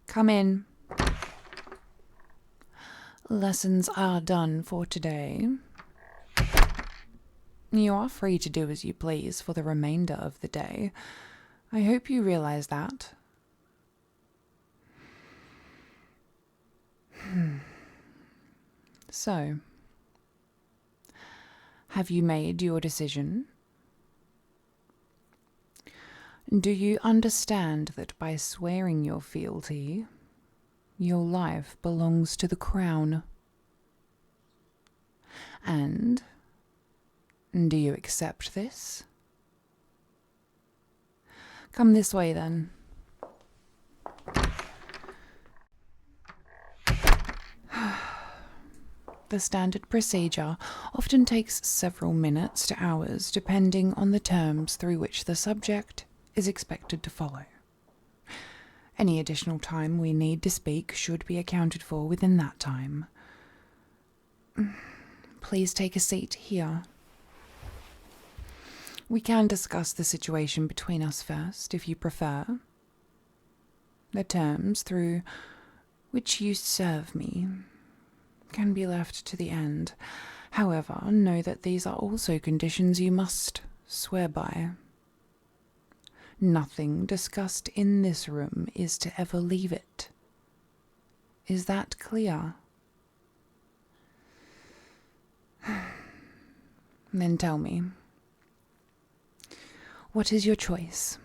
Come in. Lessons are done for today. You are free to do as you please for the remainder of the day. I hope you realize that. So, have you made your decision? Do you understand that by swearing your fealty, your life belongs to the crown? And do you accept this? Come this way then. The standard procedure often takes several minutes to hours, depending on the terms through which the subject is expected to follow. Any additional time we need to speak should be accounted for within that time. Please take a seat here. We can discuss the situation between us first, if you prefer. The terms through which you serve me can be left to the end. However, know that these are also conditions you must swear by. Nothing discussed in this room is to ever leave it. Is that clear? Then tell me, what is your choice?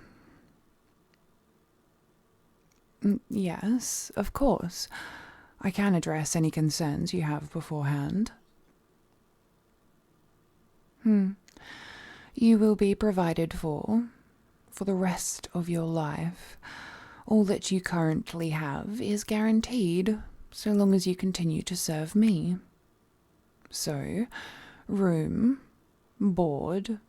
Yes, of course. I can address any concerns you have beforehand. You will be provided for the rest of your life. All that you currently have is guaranteed so long as you continue to serve me. So, room, board,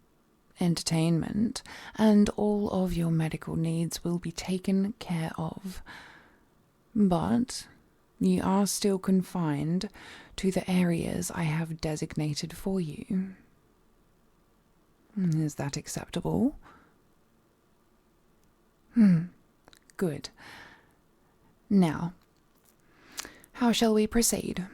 entertainment, and all of your medical needs will be taken care of. But you are still confined to the areas I have designated for you. Is that acceptable? Good. Now, how shall we proceed?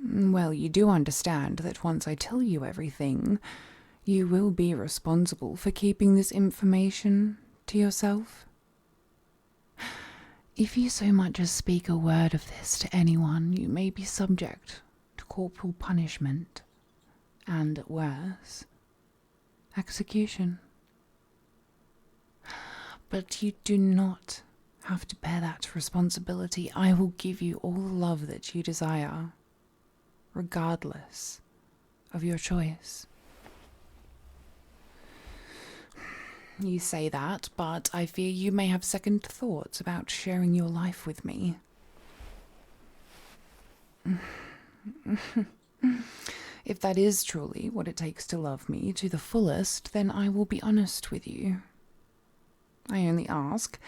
Well, you do understand that once I tell you everything, you will be responsible for keeping this information to yourself. If you so much as speak a word of this to anyone, you may be subject to corporal punishment, and worse, execution. But you do not have to bear that responsibility. I will give you all the love that you desire, regardless of your choice. You say that, but I fear you may have second thoughts about sharing your life with me. If that is truly what it takes to love me to the fullest, then I will be honest with you. I only ask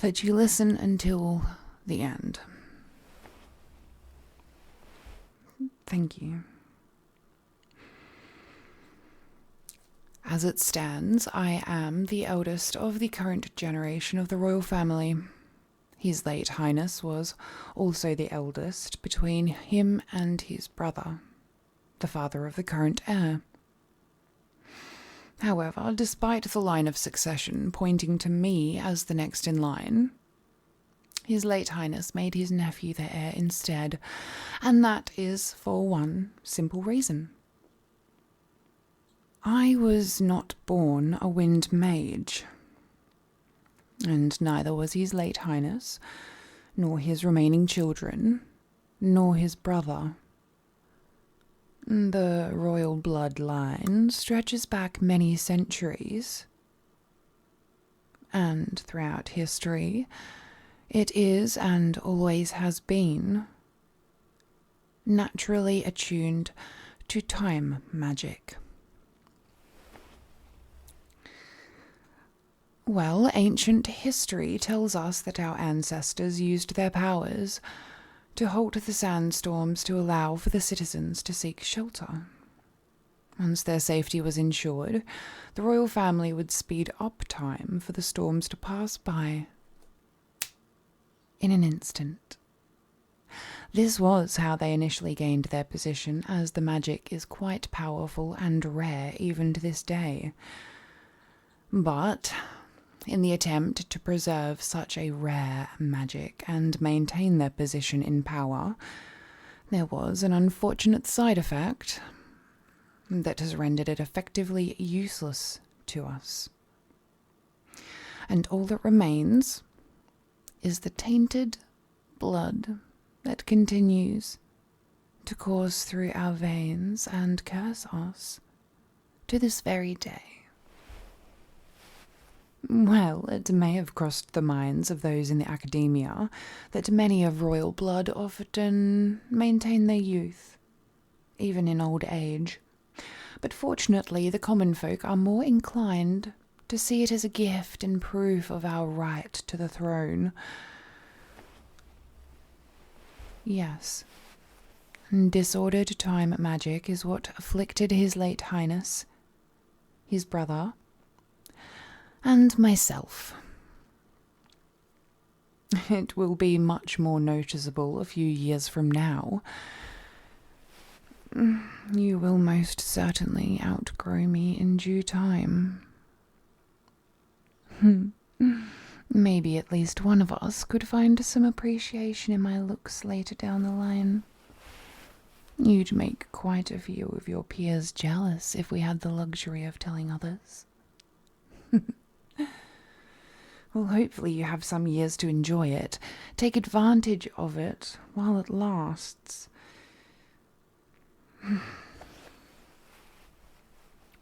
that you listen until the end. Thank you. As it stands, I am the eldest of the current generation of the royal family. His late Highness was also the eldest between him and his brother, the father of the current heir. However, despite the line of succession pointing to me as the next in line, His late Highness made his nephew the heir instead, and that is for one simple reason. I was not born a wind mage, and neither was his late Highness, nor his remaining children, nor his brother. The royal bloodline stretches back many centuries, and throughout history, it is and always has been naturally attuned to time magic. Well, ancient history tells us that our ancestors used their powers to halt the sandstorms to allow for the citizens to seek shelter. Once their safety was ensured, the royal family would speed up time for the storms to pass by in an instant. This was how they initially gained their position, as the magic is quite powerful and rare even to this day. But in the attempt to preserve such a rare magic and maintain their position in power, there was an unfortunate side effect that has rendered it effectively useless to us. And all that remains is the tainted blood that continues to course through our veins and curse us to this very day. Well, it may have crossed the minds of those in the academia that many of royal blood often maintain their youth, even in old age. But fortunately, the common folk are more inclined to see it as a gift and proof of our right to the throne. Yes, disordered time magic is what afflicted His late Highness, his brother, and myself. It will be much more noticeable a few years from now. You will most certainly outgrow me in due time. Maybe at least one of us could find some appreciation in my looks later down the line. You'd make quite a few of your peers jealous if we had the luxury of telling others. Well, hopefully you have some years to enjoy it. Take advantage of it while it lasts.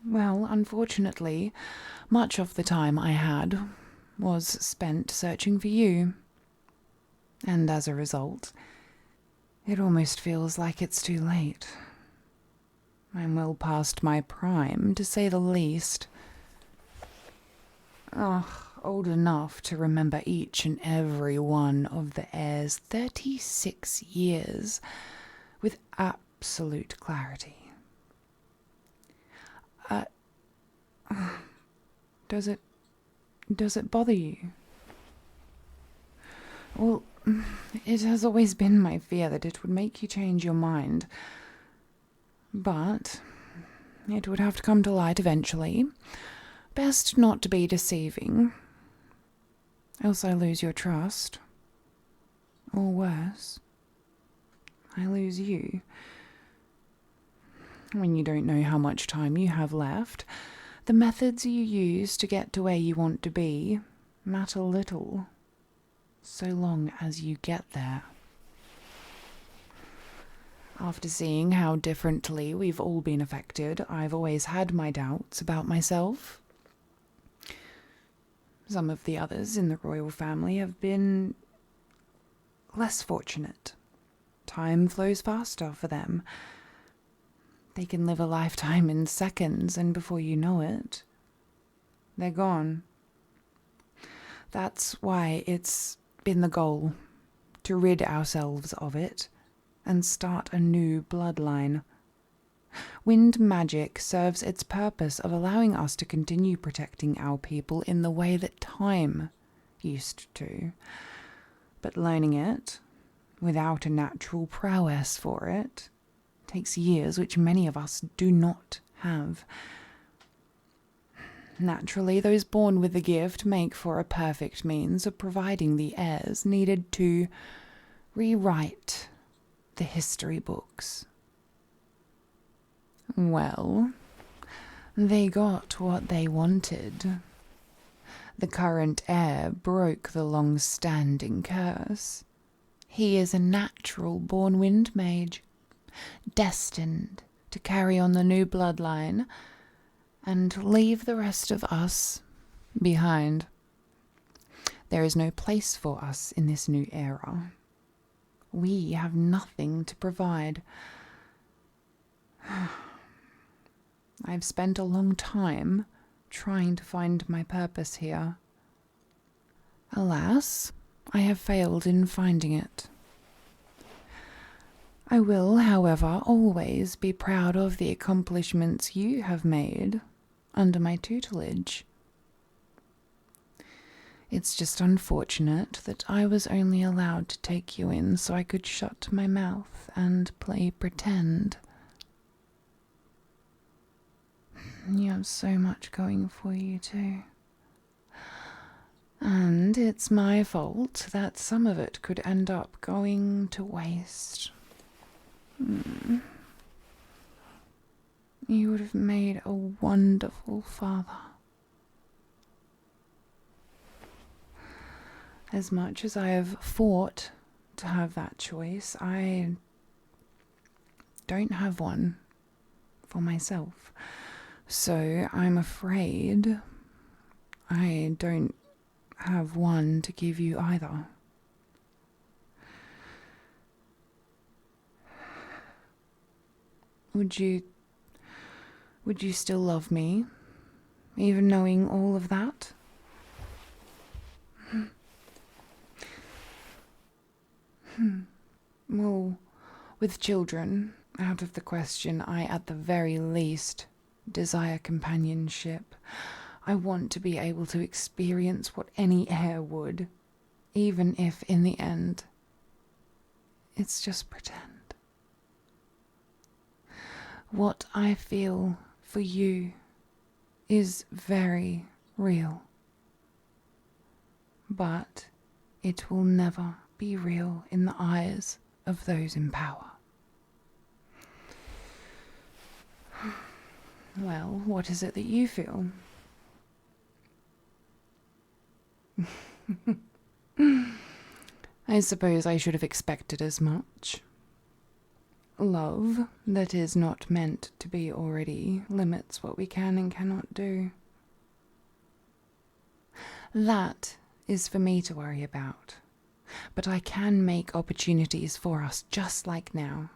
Well, unfortunately, much of the time I had was spent searching for you. And as a result, it almost feels like it's too late. I'm well past my prime, to say the least. Old enough to remember each and every one of the heir's 36 years with absolute clarity. Does it bother you? Well, it has always been my fear that it would make you change your mind. But it would have to come to light eventually. Best not to be deceiving, else I lose your trust. Or worse, I lose you. When you don't know how much time you have left, the methods you use to get to where you want to be matter little, so long as you get there. After seeing how differently we've all been affected, I've always had my doubts about myself. Some of the others in the royal family have been less fortunate. Time flows faster for them. They can live a lifetime in seconds, and before you know it, they're gone. That's why it's been the goal to rid ourselves of it and start a new bloodline. Wind magic serves its purpose of allowing us to continue protecting our people in the way that time used to. But learning it, without a natural prowess for it, takes years which many of us do not have. Naturally, those born with the gift make for a perfect means of providing the heirs needed to rewrite the history books. Well, they got what they wanted. The current heir broke the long-standing curse. He is a natural-born wind mage, destined to carry on the new bloodline and leave the rest of us behind. There is no place for us in this new era. We have nothing to provide. I've spent a long time trying to find my purpose here. Alas, I have failed in finding it. I will, however, always be proud of the accomplishments you have made under my tutelage. It's just unfortunate that I was only allowed to take you in so I could shut my mouth and play pretend. You have so much going for you too. And it's my fault that some of it could end up going to waste. You would have made a wonderful father. As much as I have fought to have that choice, I don't have one for myself. So I'm afraid I don't have one to give you either. Would you still love me, even knowing all of that? Well, with children out of the question, I at the very least desire companionship. I want to be able to experience what any heir would, even if in the end it's just pretend. What I feel for you is very real, but it will never be real in the eyes of those in power. Well, what is it that you feel? I suppose I should have expected as much. Love that is not meant to be already limits what we can and cannot do. That is for me to worry about. But I can make opportunities for us just like now.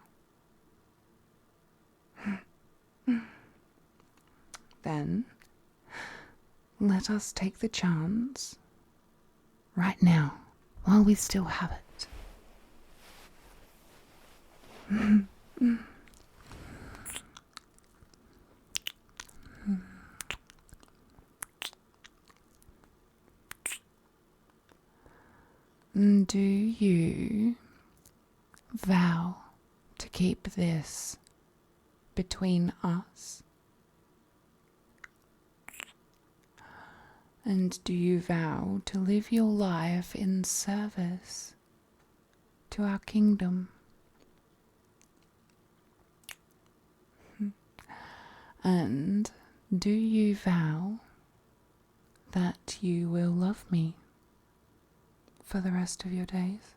Then, let us take the chance right now, while we still have it. Do you vow to keep this between us? And do you vow to live your life in service to our kingdom? And do you vow that you will love me for the rest of your days?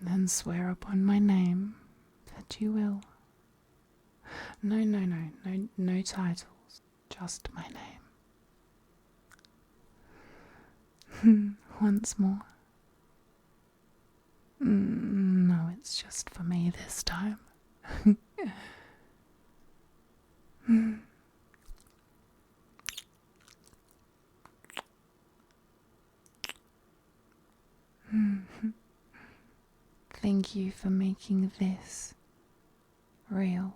Then swear upon my name that you will. No titles, just my name. Once more. No, it's just for me this time. Thank you for making this real.